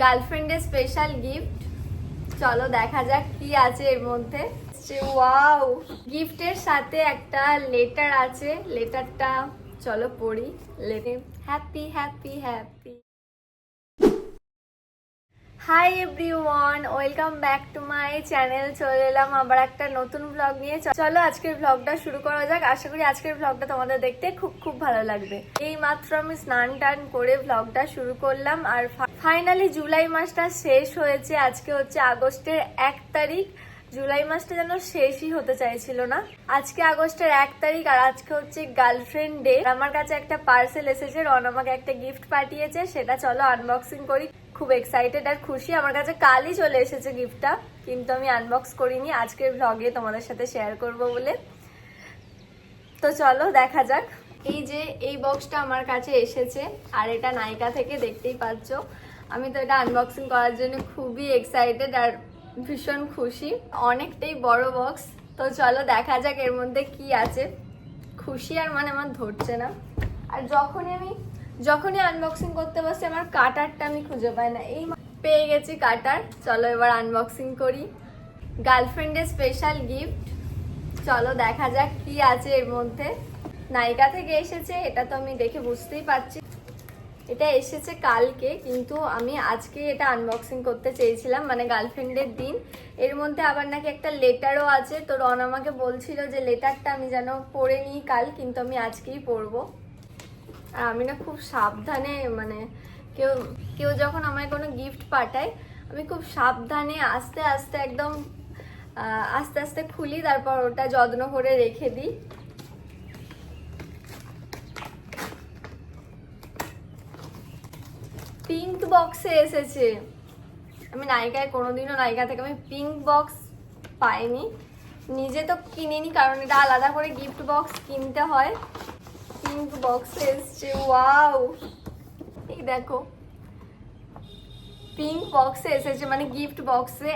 গার্লফ্রেন্ডের special gift. চলো দেখা যাক কি আছে এর মধ্যে। ওয়াও, গিফটের সাথে একটা লেটার আছে। লেটারটা চলো পড়ি। Happy happy happy. Hi everyone, welcome back to my channel. চলে এলাম আবার একটা নতুন ব্লগ নিয়ে। চলো আজকের ব্লগটা শুরু করা যাক। আশা করি আজকের ব্লগটা তোমাদের দেখতে খুব খুব ভালো লাগবে। এই মাত্র আমি স্নান টান করে ব্লগটা শুরু করলাম। আর ফাইনালি জুলাই মাসটা শেষ হয়েছে। আজকে হচ্ছে আগস্টের 1 তারিখ। জুলাই মাসটা যেন শেষই হতে চাইছিল না। আজকে আগস্টের 1 তারিখ আর আজকে হচ্ছে গার্লফ্রেন্ড ডে। আমার কাছে একটা পার্সেল এসেছে, রন আমাকে একটা গিফট পাঠিয়েছে, সেটা চলো আনবক্সিং করি। খুব এক্সাইটেড আর খুশি। আমার কাছে কালই চলে এসেছে গিফটটা, কিন্তু আমি আনবক্স করিনি, আজকের ব্লগে তোমাদের সাথে শেয়ার করব বলে। তো চলো দেখা যাক। এই যে এই বক্সটা আমার কাছে এসেছে, আর এটা নাইকা থেকে, দেখতেই পাচ্ছ। আমি তো এটা আনবক্সিং করার জন্য খুবই এক্সাইটেড আর ভীষণ খুশি। অনেকটাই বড় বক্স। তো চলো দেখা যাক এর মধ্যে কি আছে। খুশি আর মানে আমার ধরছে না। আর যখনই আনবক্সিং করতে বসে আমার কাটারটা আমি খুঁজে পাই না। এই পেয়ে গেছি কাটার। চলো এবার আনবক্সিং করি। গার্লফ্রেন্ডের স্পেশাল গিফট। চলো দেখা যাক কি আছে এর মধ্যে। নাইকা থেকে এসেছে, এটা তো আমি দেখে বুঝতেই পারছি। এটা এসেছে কালকে, কিন্তু আমি আজকে এটা আনবক্সিং করতে চেয়েছিলাম, মানে গার্লফ্রেন্ডের দিন। এর মধ্যে আবার নাকি একটা লেটারও আছে। তো রন আমাকে বলছিল যে লেটারটা আমি যেন পড়ে নিই কাল, কিন্তু আমি আজকেই পড়বো। আর আমি না খুব সাবধানে, মানে কেউ যখন আমায় কোনো গিফট পাঠায়, আমি খুব সাবধানে আস্তে আস্তে একদম আস্তে আস্তে খুলি, তারপর ওটা যত্ন করে রেখে দিই। পিঙ্ক বক্সে এসেছে। আমি নাইকায় কোনোদিনও নাইকা থেকে আমি পিঙ্ক বক্স পাইনি। নিজে তো কিনিনি, কারণ এটা আলাদা করে গিফট বক্স কিনতে হয়। পিঙ্ক বক্সে এসছে। ওয়াও, এই দেখো পিঙ্ক বক্সে এসেছে, মানে গিফট বক্সে।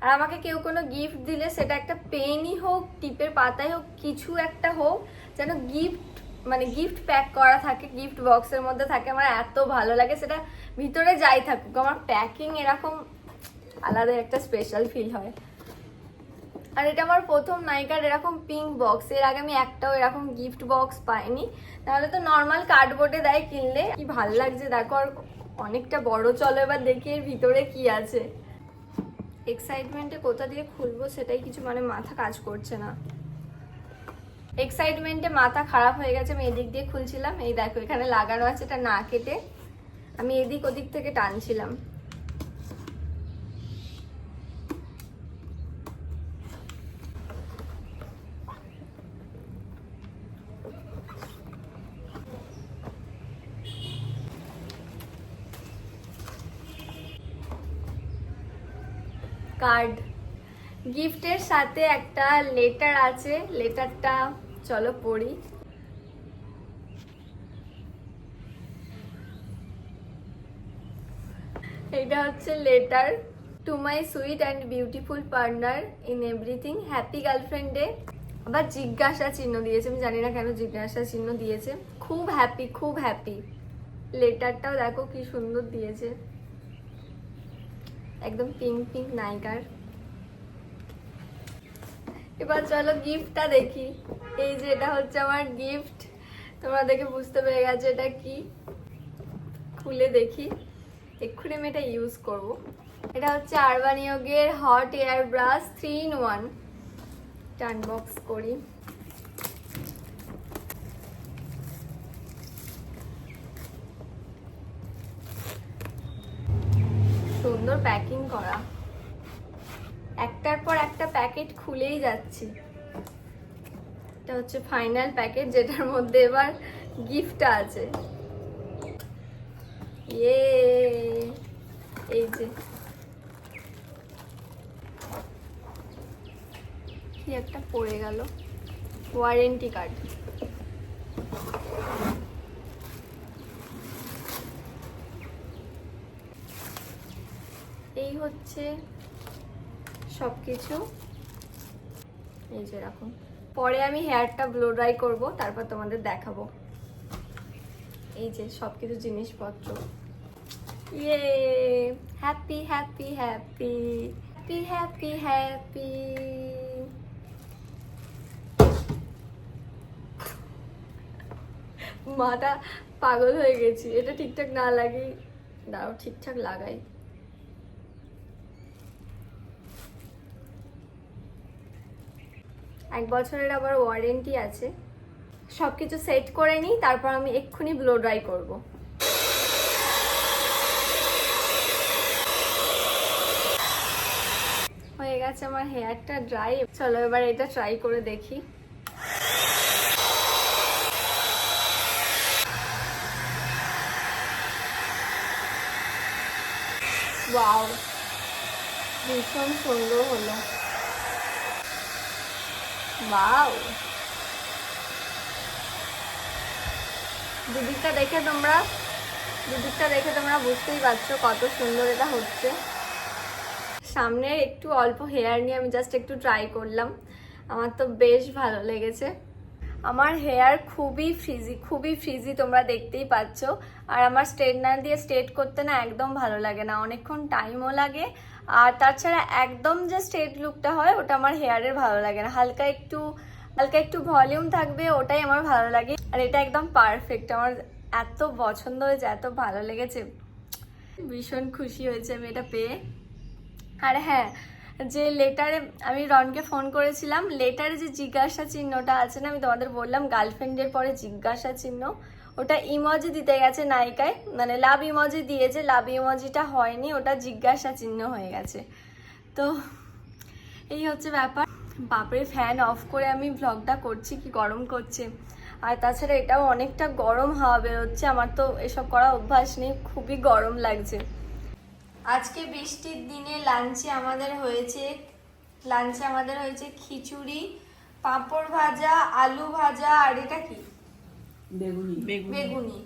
আর আমাকে কেউ কোনো গিফট দিলে, সেটা একটা পেনই হোক, টিপের পাতাই হোক, কিছু একটা হোক, যেন গিফট মানে গিফট প্যাক করা থাকে, গিফট বক্সের মধ্যে থাকে। আমার এত ভালো লাগে, সেটা ভিতরে যাই থাকুক, আমার প্যাকিং এরকম আলাদা একটা স্পেশাল ফিল হয়। আর এটা আমার প্রথম নাইকার এরকম পিঙ্ক বক্স। এর আগে আমি একটাও এরকম গিফট বক্স পাইনি। তাহলে তো নর্মাল কার্ডবোর্ডে দেয় কিনলে। কি ভাল লাগছে দেখো, আর অনেকটা বড়। চলো এবার দেখি এর ভিতরে কি আছে। এক্সাইটমেন্টে কোথা দিয়ে খুলবো সেটাই কিছু মানে মাথা কাজ করছে না। এক্সাইটমেন্টে মাথা খারাপ হয়ে গেছে। আমি এদিক দিয়ে খুলছিলাম, এই দেখো এখানে লাগানো আছে, এটা না কেটে আমি এদিক ওদিক থেকে টানছিলাম। কার্ড, গিফটের সাথে একটা লেটার আছে। লেটারটা চলো পড়ি। এটা হচ্ছে letter. To my sweet and beautiful partner in everything, happy girlfriend day. আবার জিজ্ঞাসা চিহ্ন দিয়েছে, আমি জানি না কেন জিজ্ঞাসা চিহ্ন দিয়েছে। খুব হ্যাপি, খুব হ্যাপি। লেটারটাও দেখো কি সুন্দর দিয়েছে, একদম পিঙ্ক পিঙ্ক নাইকার। এবার চলো গিফটটা দেখি। এই যে এটা হচ্ছে আমার গিফট। তোমরা দেখে বুঝতে পেরে গেছো এটা কি। খুলে দেখি, এক্ষুনি আমি এটা ইউজ করব। এটা হচ্ছে আরবান ইয়োগের hot air brush 3 in 1। Unbox করি। সুন্দর প্যাকিং করা, একটার পর একটা প্যাকেট খুলেই যাচ্ছি। এটা হচ্ছে ফাইনাল প্যাকেট, যেটার মধ্যে এবার গিফটটা আছে। ইয়ে, এই যে কি একটা পড়ে গেল, ওয়ারেন্টি কার্ড। এই হচ্ছে সবকিছু। এই যে এরকম। পরে আমি হেয়ারটা ব্লো ড্রাই করব, তারপর তোমাদের দেখাবো। এই যে সবকিছু জিনিসপত্র। ইয়ে, happy happy happy happy happy happy. মাটা পাগল হয়ে গেছি, এটা ঠিকঠাক না লাগে, দাঁড়াও ঠিকঠাক লাগাই। এক বছরের আবার ওয়ারেন্টি আছে। সবকিছু সেট করে নিই, তারপর আমি এক্ষুনি ব্লো ড্রাই করব। হয়ে গেছে আমার হেয়ারটা ড্রাই। চলো এবার এটা ট্রাই করে দেখি। ওয়াও, ভীষণ সুন্দর হলো। ওয়াও, দুদিকটা দেখে তোমরা বুঝতেই পারছো কত সুন্দর এটা হচ্ছে। সামনে একটু অল্প হেয়ার নিয়ে আমি জাস্ট একটু ট্রাই করলাম, আমার তো বেশ ভালো লেগেছে। আমার হেয়ার খুবই ফ্রিজি তোমরা দেখতেই পাচ্ছ। আর আমার স্ট্রেটনার দিয়ে স্ট্রেট করতে না একদম ভালো লাগে না, অনেকক্ষণ টাইমও লাগে। আর তাছাড়া একদম যে স্ট্রেট লুকটা হয় ওটা আমার হেয়ারের ভালো লাগে না, হালকা একটু ভলিউম থাকবে, ওটাই আমার ভালো লাগে। আর এটা একদম পারফেক্ট, আমার এত পছন্দ হয়েছে, এত ভালো লেগেছে, ভীষণ খুশি হয়েছে আমি এটা পেয়ে। আর হ্যাঁ, যে লেটারে আমি রনকে ফোন করেছিলাম, লেটারে যে জিজ্ঞাসা চিহ্নটা আছে না, আমি তোমাদের বললাম গার্লফ্রেন্ডের পরে জিজ্ঞাসা চিহ্ন, ওটা ইমোজি দিতে গেছে নায়িকায়, মানে লাভ ইমোজি দিয়েছে, লাভ ইমোজিটা হয়নি, ওটা জিজ্ঞাসা চিহ্ন হয়ে গেছে। তো এই হচ্ছে ব্যাপার। বাপরে, ফ্যান অফ করে আমি ভ্লগটা করছি, কি গরম করছে। আর তাছাড়া এটাও অনেকটা গরম হাওয়া বেরোচ্ছে, আমার তো এসব করা অভ্যাস নেই, খুবই গরম লাগছে। আজকে বৃষ্টির দিনে লাঞ্চে আমাদের হয়েছে খিচুড়ি, পাঁপড় ভাজা, আলু ভাজা, আর এটা কি বেগুনি।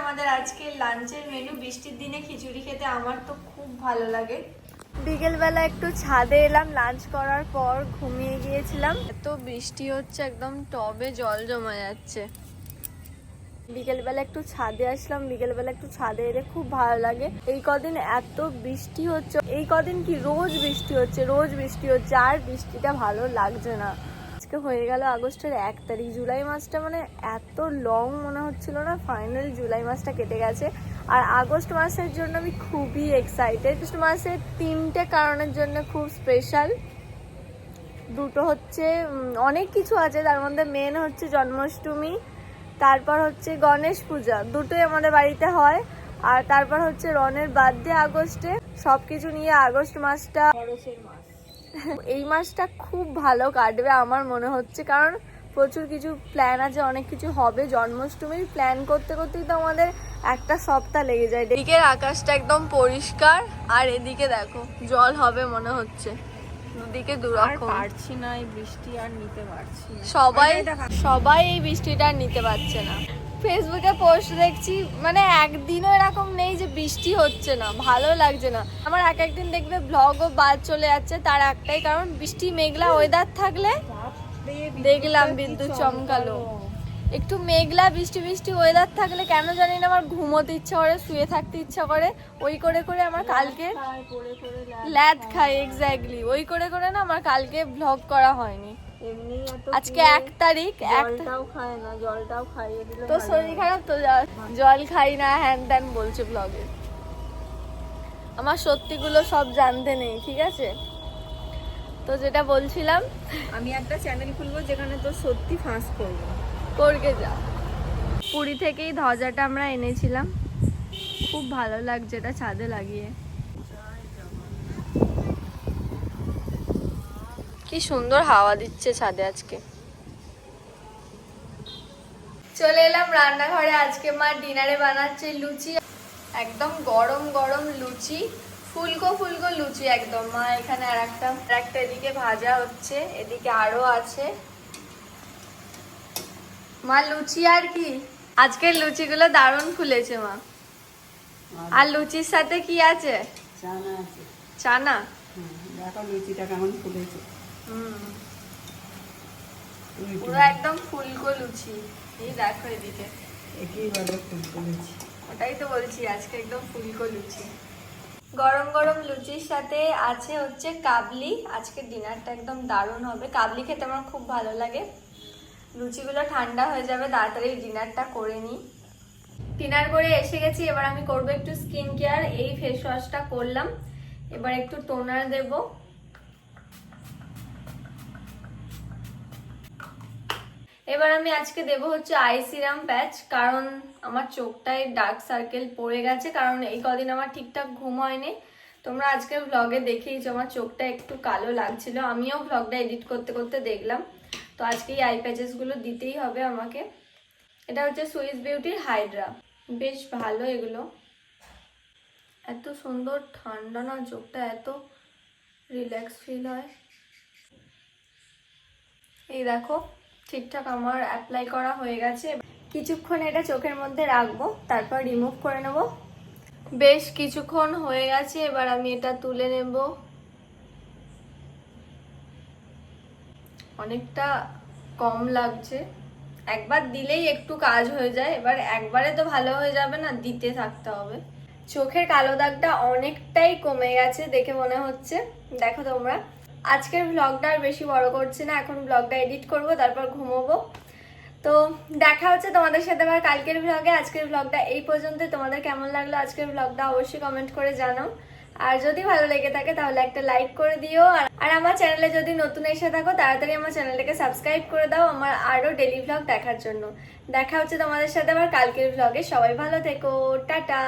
আমাদের আজকে লাঞ্চের মেনু। বৃষ্টির দিনে খিচুড়ি খেতে আমার তো খুব ভালো লাগে। বিকেলবেলা একটু ছাদে এলাম, লাঞ্চ করার পর ঘুমিয়ে গিয়েছিলাম, এত বৃষ্টি হচ্ছে একদম টবে জল জমা যাচ্ছে। বিকেলবেলা একটু ছাদে আসলাম, বিকেলবেলা একটু ছাদে এলে খুব ভালো লাগে। এই কদিন এত বৃষ্টি হচ্ছে, এই কদিন কি রোজ বৃষ্টি হচ্ছে, আর বৃষ্টিটা ভালো লাগছে না। আজকে হয়ে গেল আগস্টের 1 তারিখ, জুলাই মাসটা মানে এত লং মনে হচ্ছিল না, ফাইনাল জুলাই মাসটা কেটে গেছে। আর আগস্ট মাসের জন্য আমি খুবই এক্সাইটেড। আগস্ট মাসে 3টে কারণের জন্য খুব স্পেশাল। দুটো হচ্ছে, অনেক কিছু আছে, তার মধ্যে মেন হচ্ছে জন্মাষ্টমী, তারপর হচ্ছে গণেশ পূজা, দুটোই আমাদের বাড়িতে হয়। আর তারপর হচ্ছে রনের বার্থডে আগস্টে। সবকিছু নিয়ে আগস্ট মাসটা, এই মাসটা খুব ভালো কাটবে আমার মনে হচ্ছে, কারণ প্রচুর কিছু প্ল্যান আছে, অনেক কিছু হবে। জন্মাষ্টমীর প্ল্যান করতে করতেই তো আমাদের একটা সপ্তাহ লেগে যায়। এদিকের আকাশটা একদম পরিষ্কার, আর এদিকে দেখো জল হবে মনে হচ্ছে, দুদিকে দুরকম। পারছি না এই বৃষ্টি, আর নিতে পারছি না। সবাই এই বৃষ্টিটা নিতে পারছে না। ফেসবুকে পোস্ট দেখছি, মানে একদিনও এরকম নেই যে বৃষ্টি হচ্ছে না, ভালো লাগছে না আমার। একদিন দেখবে ব্লগও বাদ চলে যাচ্ছে, তার একটাই কারণ বৃষ্টি, মেঘলা ওয়েদার থাকলে। দেখলাম বিদ্যুৎ চমকালো, একটু মেঘলা বৃষ্টি ওয়েদার থাকলে কেন জানি না আমার ঘুমোতে ইচ্ছা করে, শুয়ে থাকতে ইচ্ছা করে। ওই করে আমার কালকে ল্যাদ খাই, এক্স্যাক্টলি ওই করে না আমার কালকে ভ্লগ করা হয়নি। আজকে 1 তারিখ, জলটাও খায় না, জলটাও খাইয়ে দিল। তো শরীর খারাপ তো, জল খাই না হ্যান ত্যান বলছে ব্লগে। আমার সত্যিগুলো সব জানতে নেই, ঠিক আছে? তো যেটা বলছিলাম, আমি একটা চ্যানেল খুলবো যেখানে তো সত্যি ফাঁস করবো। করকে যা। পুরী থেকেই ধ্বজাটা আমরা এনেছিলাম, খুব ভালো লাগছে এটা ছাদে লাগিয়ে। কি সুন্দর হাওয়া দিচ্ছে ছাদে আজকে। চলে এলাম রান্নাঘরে। আজকে মা ডিনারে বানাচ্ছে লুচি, একদম গরম গরম লুচি, ফুলকো লুচি একদম। মা এখানে আর একটা এদিকে ভাজা হচ্ছে, এদিকে আরো আছে। মা লুচি আর কি, আজকের লুচিগুলো দারুণ ফুলেছে মা। আর লুচির সাথে কি আছে? চানা আছে। চানা? দেখো লুচিটা কেমন ফুলেছে। পুরো একদম ফুলকো লুচি। এই দেখো এদিকে, একেই বলে ফুলকো লুচি। ওটাই তো বলছি, আজকে একদম ফুলকো লুচি। গরম গরম লুচির সাথে আছে হচ্ছে কাবলি। আজকের ডিনারটা একদম দারুণ হবে। কাবলি খেতে আমার খুব ভালো লাগে। লুচিগুলো ঠান্ডা হয়ে যাবে, তাড়াতাড়ি ডিনারটা করে নিই। ডিনার করে এসে গেছি, এবার আমি করবো একটু স্কিন কেয়ার। এই ফেস ওয়াশটা করলাম, এবার একটু টোনার দেব। এবার আমি আজকে দেব হচ্ছে আই সিরাম প্যাচ, কারণ আমার চোখটায় ডার্ক সার্কেল পড়ে গেছে, কারণ এই কদিন আমার ঠিকঠাক ঘুম হয়নি। তোমরা আজকের ব্লগে দেখেইছো আমার চোখটা একটু কালো লাগছিল, আমিও ব্লগটা এডিট করতে করতে দেখলাম। তো আজকে এই আই প্যাচেসগুলো দিতেই হবে আমাকে। এটা হচ্ছে সুইস বিউটির হাইড্রা, বেশ ভালো এগুলো। এত সুন্দর ঠান্ডা না, চোখটা এত রিল্যাক্স ফিল হয়। এই দেখো ঠিকঠাক আমার অ্যাপ্লাই করা হয়ে গেছে। কিছুক্ষণ এটা চোখের মধ্যে রাখবো, তারপর রিমুভ করে নেব। বেশ কিছুক্ষণ হয়ে গেছে, এবার আমি এটা তুলে নেব। অনেকটা কম লাগছে, একবার দিলেই একটু কাজ হয়ে যায়, এবার একবারে তো ভালো হয়ে যাবে না, দিতে থাকতে হবে। চোখের কালো দাগটা অনেকটাই কমে গেছে দেখে মনে হচ্ছে, দেখো তোমরা। আজকের ব্লগটা আর বেশি বড় করছি না, এখন ব্লগটা এডিট করব, তারপর ঘুমোবো। তো দেখা হচ্ছে তোমাদের সাথে আবার কালকের ব্লগে। আজকের ব্লগটা এই পর্যন্ত। তোমাদের কেমন লাগলো আজকের ব্লগটা অবশ্যই কমেন্ট করে জানাও। আর যদি ভালো লেগে থাকে তাহলে একটা লাইক করে দিও। আর আমার চ্যানেলে যদি নতুন এসে থাকো তাড়াতাড়ি আমার চ্যানেলটাকে সাবস্ক্রাইব করে দাও আমার আরো ডেইলি ব্লগ দেখার জন্য। দেখা হচ্ছে তোমাদের সাথে আবার কালকের ব্লগে। সবাই ভালো থেকো, টাটা।